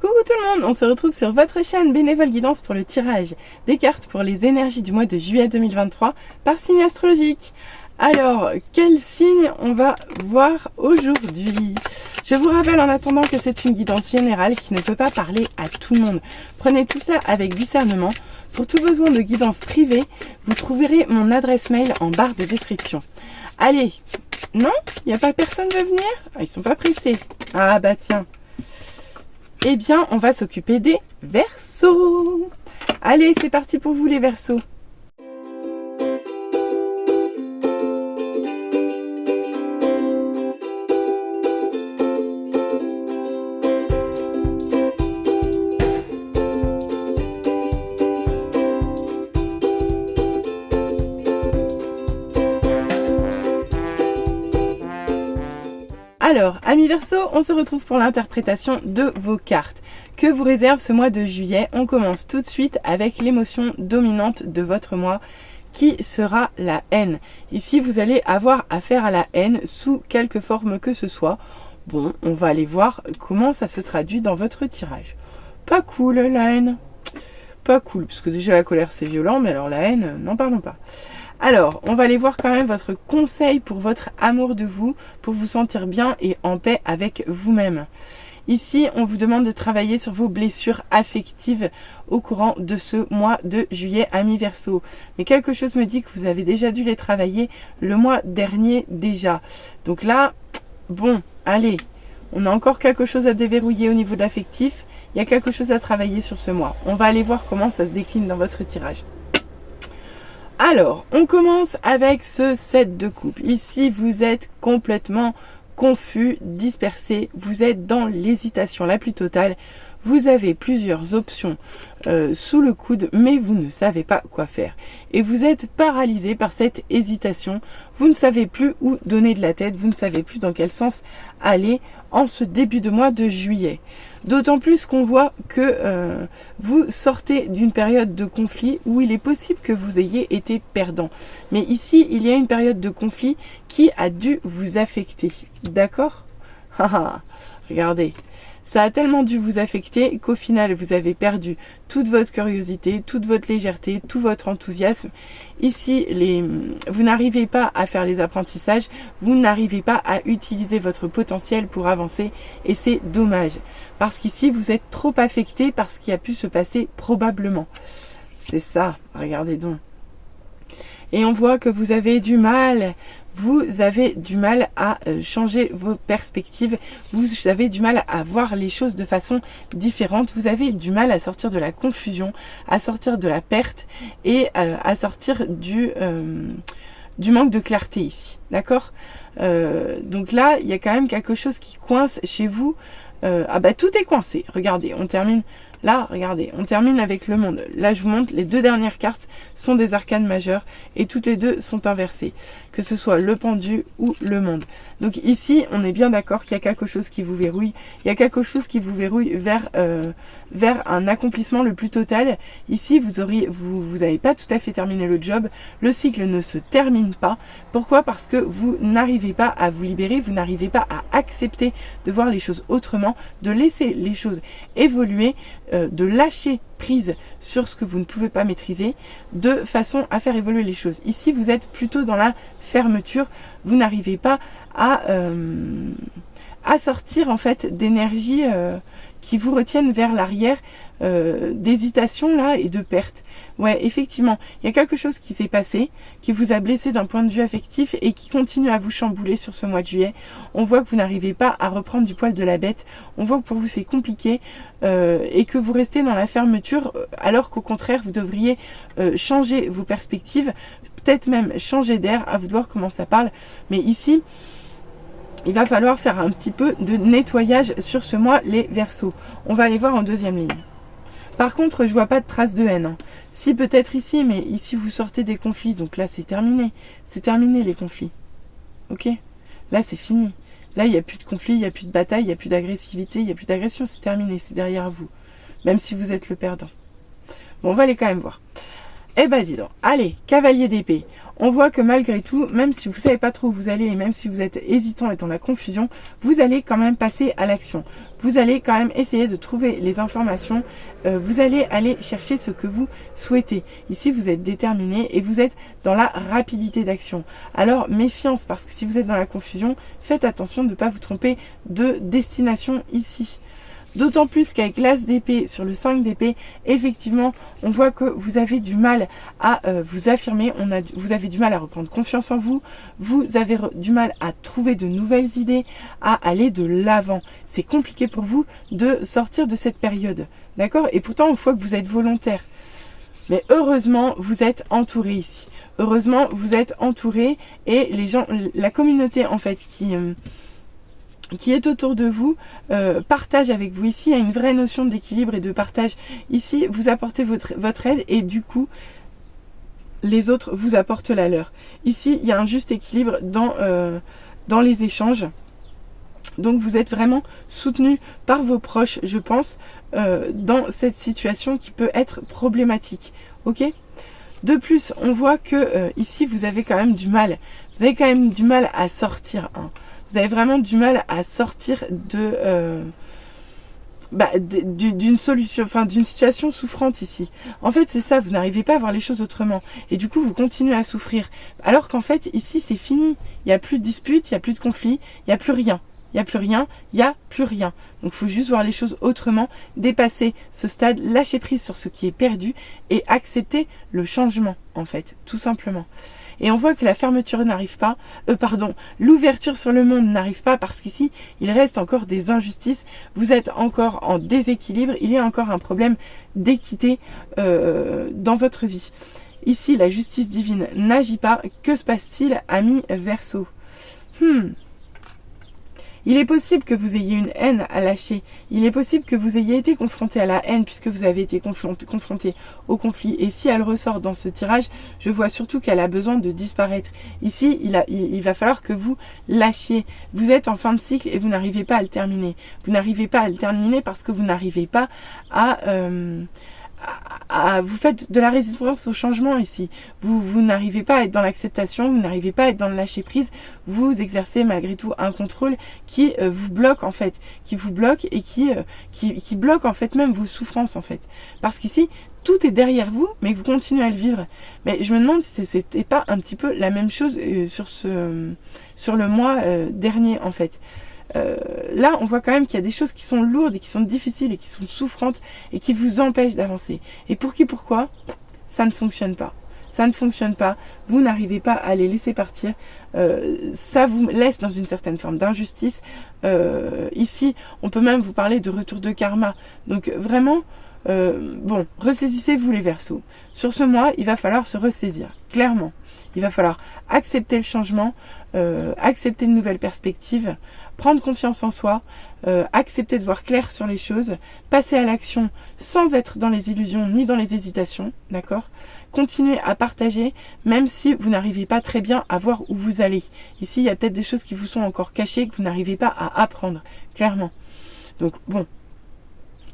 Coucou tout le monde, on se retrouve sur votre chaîne Bénévole Guidance pour le tirage des cartes pour les énergies du mois de juillet 2023 par signe astrologique. Alors, quel signe on va voir aujourd'hui? Je vous rappelle en attendant que c'est une guidance générale qui ne peut pas parler à tout le monde. Prenez tout ça avec discernement. Pour tout besoin de guidance privée, vous trouverez mon adresse mail en barre de description. Allez, non? Il n'y a pas personne veut venir? Ils sont pas pressés. Ah bah tiens. Eh bien, on va s'occuper des Verseaux. Allez, c'est parti pour vous les Verseaux. Alors, amis Verseaux, on se retrouve pour l'interprétation de vos cartes. Que vous réserve ce mois de juillet? On commence tout de suite avec l'émotion dominante de votre mois qui sera la haine. Ici, vous allez avoir affaire à la haine sous quelque forme que ce soit. Bon, on va aller voir comment ça se traduit dans votre tirage. Pas cool la haine. Pas cool, parce que déjà la colère c'est violent, mais alors la haine, n'en parlons pas. Alors, on va aller voir quand même votre conseil pour votre amour de vous, pour vous sentir bien et en paix avec vous-même. Ici, on vous demande de travailler sur vos blessures affectives au courant de ce mois de juillet, amis Verseaux. Mais quelque chose me dit que vous avez déjà dû les travailler le mois dernier déjà. Donc là, bon, allez, on a encore quelque chose à déverrouiller au niveau de l'affectif. Il y a quelque chose à travailler sur ce mois. On va aller voir comment ça se décline dans votre tirage. Alors, on commence avec ce 7 de coupe. Ici, vous êtes complètement confus, dispersé. Vous êtes dans l'hésitation la plus totale. Vous avez plusieurs options sous le coude, mais vous ne savez pas quoi faire. Et vous êtes paralysé par cette hésitation. Vous ne savez plus où donner de la tête. Vous ne savez plus dans quel sens aller en ce début de mois de juillet. D'autant plus qu'on voit que vous sortez d'une période de conflit où il est possible que vous ayez été perdant. Mais ici, il y a une période de conflit qui a dû vous affecter. D'accord? Regardez. Ça a tellement dû vous affecter qu'au final, vous avez perdu toute votre curiosité, toute votre légèreté, tout votre enthousiasme. Ici, vous n'arrivez pas à faire les apprentissages, vous n'arrivez pas à utiliser votre potentiel pour avancer et c'est dommage. Parce qu'ici, vous êtes trop affecté par ce qui a pu se passer probablement. C'est ça, regardez donc. Et on voit que vous avez du mal. Vous avez du mal à changer vos perspectives. Vous avez du mal à voir les choses de façon différente. Vous avez du mal à sortir de la confusion, à sortir de la perte et à sortir du manque de clarté ici. D'accord? Donc là, il y a quand même quelque chose qui coince chez vous. Ah bah tout est coincé. Regardez, on termine. Là, regardez, on termine avec le monde. Là, je vous montre, les deux dernières cartes sont des arcanes majeures et toutes les deux sont inversées. Que ce soit le pendu ou le monde. Donc ici, on est bien d'accord qu'il y a quelque chose qui vous verrouille. Il y a quelque chose qui vous verrouille vers un accomplissement le plus total. Ici, vous n'avez pas tout à fait terminé le job. Le cycle ne se termine pas. Pourquoi? Parce que vous n'arrivez pas à vous libérer. Vous n'arrivez pas à accepter de voir les choses autrement, de laisser les choses évoluer, de lâcher prise sur ce que vous ne pouvez pas maîtriser de façon à faire évoluer les choses. Ici, vous êtes plutôt dans la fermeture. Vous n'arrivez pas à sortir en fait d'énergie qui vous retiennent vers l'arrière, d'hésitation là et de perte. Ouais, effectivement, il y a quelque chose qui s'est passé, qui vous a blessé d'un point de vue affectif et qui continue à vous chambouler sur ce mois de juillet. On voit que vous n'arrivez pas à reprendre du poil de la bête. On voit que pour vous c'est compliqué et que vous restez dans la fermeture alors qu'au contraire vous devriez changer vos perspectives, peut-être même changer d'air, à vous de voir comment ça parle. Mais ici, il va falloir faire un petit peu de nettoyage sur ce mois, les Verseaux. On va aller voir en deuxième ligne. Par contre, je vois pas de traces de haine. Si, peut-être ici, mais ici, vous sortez des conflits. Donc là, c'est terminé. C'est terminé, les conflits. Ok? Là, c'est fini. Là, il n'y a plus de conflits, il n'y a plus de bataille, il n'y a plus d'agressivité, il n'y a plus d'agression. C'est terminé, c'est derrière vous. Même si vous êtes le perdant. Bon, on va aller quand même voir. Eh ben dis donc, allez, cavalier d'épée. On voit que malgré tout, même si vous ne savez pas trop où vous allez et même si vous êtes hésitant et dans la confusion, vous allez quand même passer à l'action. Vous allez quand même essayer de trouver les informations. Vous allez aller chercher ce que vous souhaitez. Ici, vous êtes déterminé et vous êtes dans la rapidité d'action. Alors, méfiance, parce que si vous êtes dans la confusion, faites attention de ne pas vous tromper de destination ici. D'autant plus qu'avec l'as d'épée sur le 5 d'épée, effectivement, on voit que vous avez du mal à vous affirmer, vous avez du mal à reprendre confiance en vous, vous avez du mal à trouver de nouvelles idées, à aller de l'avant. C'est compliqué pour vous de sortir de cette période, d'accord? Et pourtant, on voit que vous êtes volontaire. Mais heureusement, vous êtes entouré ici. Heureusement, vous êtes entouré et les gens, la communauté en fait qui est autour de vous, partage avec vous. Ici, il y a une vraie notion d'équilibre et de partage. Ici, vous apportez votre aide et du coup, les autres vous apportent la leur. Ici, il y a un juste équilibre dans les échanges. Donc, vous êtes vraiment soutenu par vos proches, je pense, dans cette situation qui peut être problématique. Ok ? De plus, on voit que ici, vous avez quand même du mal. Vous avez quand même du mal à sortir. Hein. Vous avez vraiment du mal à sortir d'une solution, enfin d'une situation souffrante ici. En fait, c'est ça, vous n'arrivez pas à voir les choses autrement. Et du coup, vous continuez à souffrir. Alors qu'en fait, ici, c'est fini. Il n'y a plus de dispute, il n'y a plus de conflit, il n'y a plus rien. Il n'y a plus rien, il n'y a plus rien. Donc, il faut juste voir les choses autrement, dépasser ce stade, lâcher prise sur ce qui est perdu et accepter le changement, en fait, tout simplement. Et on voit que la fermeture n'arrive pas, l'ouverture sur le monde n'arrive pas parce qu'ici, il reste encore des injustices. Vous êtes encore en déséquilibre, il y a encore un problème d'équité dans votre vie. Ici, la justice divine n'agit pas. Que se passe-t-il, ami Verseau ? Il est possible que vous ayez une haine à lâcher. Il est possible que vous ayez été confronté à la haine puisque vous avez été confronté au conflit. Et si elle ressort dans ce tirage, je vois surtout qu'elle a besoin de disparaître. Ici, il va falloir que vous lâchiez. Vous êtes en fin de cycle et vous n'arrivez pas à le terminer. Vous n'arrivez pas à le terminer parce que vous n'arrivez pas vous faites de la résistance au changement ici. Vous n'arrivez pas à être dans l'acceptation, vous n'arrivez pas à être dans le lâcher prise. Vous exercez malgré tout un contrôle qui vous bloque en fait, qui vous bloque et qui bloque en fait même vos souffrances en fait. Parce qu'ici, tout est derrière vous, mais vous continuez à le vivre. Mais je me demande si c'était pas un petit peu la même chose sur le mois dernier en fait. Là, on voit quand même qu'il y a des choses qui sont lourdes et qui sont difficiles et qui sont souffrantes et qui vous empêchent d'avancer. Et pourquoi ? Ça ne fonctionne pas. Ça ne fonctionne pas. Vous n'arrivez pas à les laisser partir. Ça vous laisse dans une certaine forme d'injustice. Ici, on peut même vous parler de retour de karma. Donc vraiment, ressaisissez-vous les Verseaux. Sur ce mois, il va falloir se ressaisir, clairement. Il va falloir accepter le changement, accepter de nouvelles perspectives, prendre confiance en soi, accepter de voir clair sur les choses, passer à l'action sans être dans les illusions ni dans les hésitations, d'accord ? Continuez à partager, même si vous n'arrivez pas très bien à voir où vous allez. Ici, il y a peut-être des choses qui vous sont encore cachées, que vous n'arrivez pas à apprendre, clairement. Donc, bon,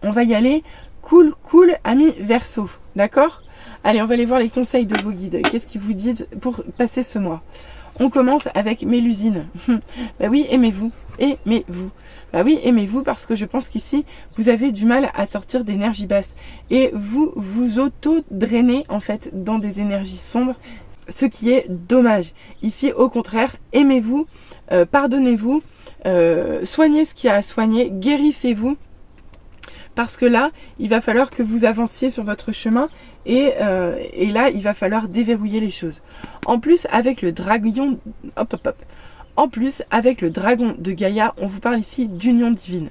on va y aller. Cool, ami Verseau, d'accord ? Allez, on va aller voir les conseils de vos guides. Qu'est-ce qu'ils vous disent pour passer ce mois ? On commence avec Mélusine. Bah oui, aimez-vous. Aimez-vous. Bah oui, aimez-vous parce que je pense qu'ici, vous avez du mal à sortir d'énergie basse. Et vous auto-drainez en fait dans des énergies sombres, ce qui est dommage. Ici, au contraire, aimez-vous, pardonnez-vous, soignez ce qu'il y a à soigner, guérissez-vous. Parce que là, il va falloir que vous avanciez sur votre chemin et là, il va falloir déverrouiller les choses. En plus, avec le dragon, En plus, avec le dragon de Gaïa, on vous parle ici d'union divine.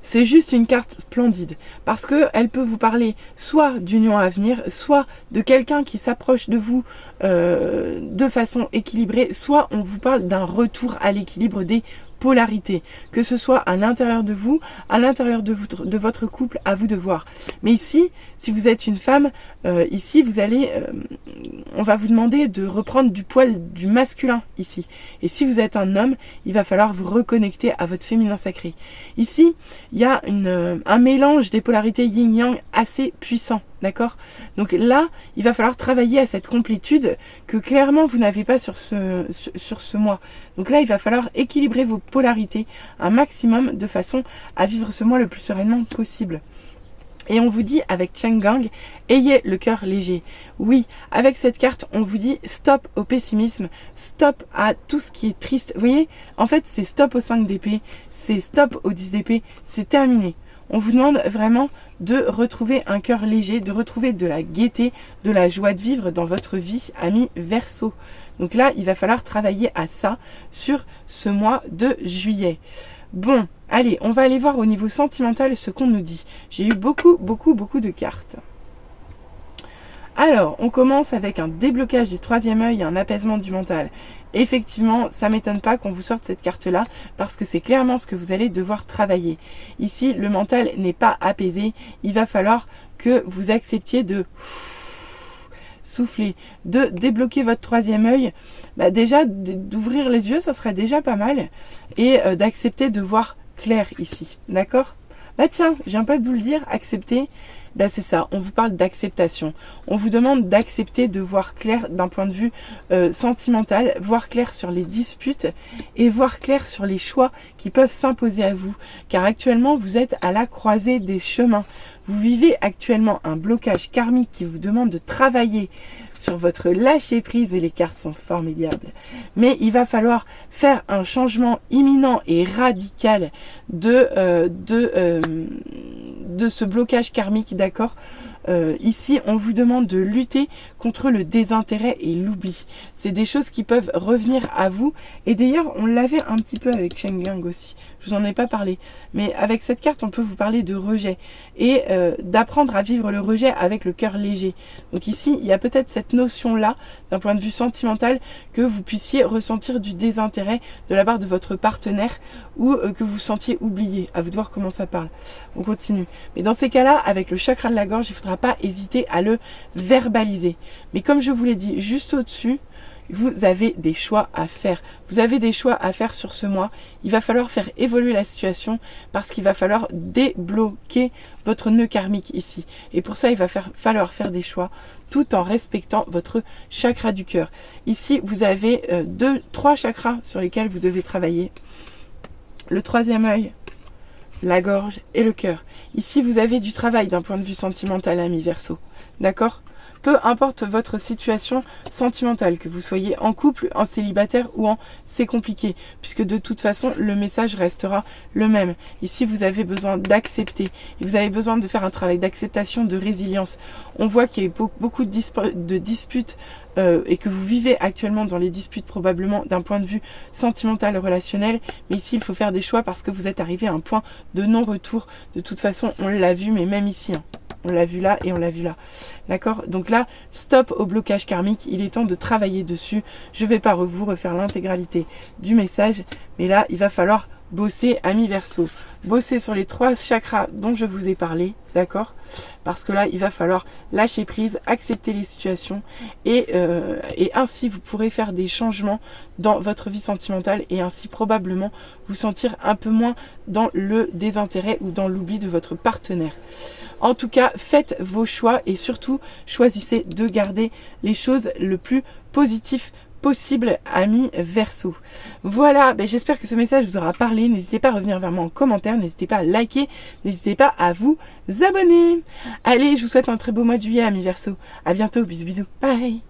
C'est juste une carte splendide parce qu'elle peut vous parler soit d'union à venir, soit de quelqu'un qui s'approche de vous de façon équilibrée, soit on vous parle d'un retour à l'équilibre des polarités, que ce soit à l'intérieur de vous, à l'intérieur de votre couple, à vous de voir. Mais ici, si vous êtes une femme, ici vous allez, on va vous demander de reprendre du poil du masculin ici. Et si vous êtes un homme, il va falloir vous reconnecter à votre féminin sacré. Ici, il y a un mélange des polarités yin-yang assez puissant. D'accord? Donc là, il va falloir travailler à cette complétude que clairement vous n'avez pas sur ce mois. Donc là, il va falloir équilibrer vos polarités un maximum de façon à vivre ce mois le plus sereinement possible. Et on vous dit avec Cheng Gang, ayez le cœur léger. Oui, avec cette carte, on vous dit stop au pessimisme, stop à tout ce qui est triste. Vous voyez, en fait, c'est stop au 5 d'épée, c'est stop au 10 d'épée, c'est terminé. On vous demande vraiment de retrouver un cœur léger, de retrouver de la gaieté, de la joie de vivre dans votre vie, ami Verseau. Donc là, il va falloir travailler à ça sur ce mois de juillet. Bon, allez, on va aller voir au niveau sentimental ce qu'on nous dit. J'ai eu beaucoup de cartes. Alors, on commence avec un déblocage du troisième œil et un apaisement du mental. Effectivement, ça ne m'étonne pas qu'on vous sorte cette carte-là parce que c'est clairement ce que vous allez devoir travailler. Ici, le mental n'est pas apaisé. Il va falloir que vous acceptiez de souffler, de débloquer votre troisième œil. Déjà, d'ouvrir les yeux, ça serait déjà pas mal. Et d'accepter de voir clair ici. D'accord ? Tiens, je viens pas de vous le dire, accepter. C'est ça, on vous parle d'acceptation. On vous demande d'accepter de voir clair d'un point de vue sentimental, voir clair sur les disputes et voir clair sur les choix qui peuvent s'imposer à vous. Car actuellement, vous êtes à la croisée des chemins. Vous vivez actuellement un blocage karmique qui vous demande de travailler sur votre lâcher-prise et les cartes sont formidables. Mais il va falloir faire un changement imminent et radical de ce blocage karmique, d'accord ? Ici, on vous demande de lutter contre le désintérêt et l'oubli. C'est des choses qui peuvent revenir à vous. Et d'ailleurs, on l'avait un petit peu avec Cheng Gang aussi. Je vous en ai pas parlé. Mais avec cette carte, on peut vous parler de rejet. Et d'apprendre à vivre le rejet avec le cœur léger. Donc ici, il y a peut-être cette notion-là, d'un point de vue sentimental, que vous puissiez ressentir du désintérêt de la part de votre partenaire ou que vous sentiez oublié. À vous de voir comment ça parle. On continue. Mais dans ces cas-là, avec le chakra de la gorge, il ne faudra pas hésiter à le verbaliser. Mais comme je vous l'ai dit, juste au-dessus, vous avez des choix à faire. Vous avez des choix à faire sur ce mois. Il va falloir faire évoluer la situation parce qu'il va falloir débloquer votre nœud karmique ici. Et pour ça, il va falloir faire des choix tout en respectant votre chakra du cœur. Ici, vous avez 3 chakras sur lesquels vous devez travailler. Le troisième œil, la gorge et le cœur. Ici, vous avez du travail d'un point de vue sentimental, ami Verseau. D'accord ? Peu importe votre situation sentimentale, que vous soyez en couple, en célibataire ou en c'est compliqué, puisque de toute façon, le message restera le même. Ici, vous avez besoin d'accepter et vous avez besoin de faire un travail d'acceptation, de résilience. On voit qu'il y a eu beaucoup de disputes et que vous vivez actuellement dans les disputes probablement d'un point de vue sentimental, relationnel. Mais ici, il faut faire des choix parce que vous êtes arrivé à un point de non-retour. De toute façon, on l'a vu, mais même ici, hein. On l'a vu là et on l'a vu là. D'accord ? Donc là, stop au blocage karmique. Il est temps de travailler dessus. Je ne vais pas vous refaire l'intégralité du message. Mais là, il va falloir bosser, ami Verseau. Bosser sur les 3 chakras dont je vous ai parlé. D'accord ? Parce que là, il va falloir lâcher prise, accepter les situations. Et ainsi, vous pourrez faire des changements dans votre vie sentimentale. Et ainsi, probablement, vous sentir un peu moins dans le désintérêt ou dans l'oubli de votre partenaire. En tout cas, faites vos choix et surtout, choisissez de garder les choses le plus positif possible, ami Verseau. Voilà, j'espère que ce message vous aura parlé. N'hésitez pas à revenir vers moi en commentaire, n'hésitez pas à liker, n'hésitez pas à vous abonner. Allez, je vous souhaite un très beau mois de juillet, ami Verseau. À bientôt, bisous bisous, bye.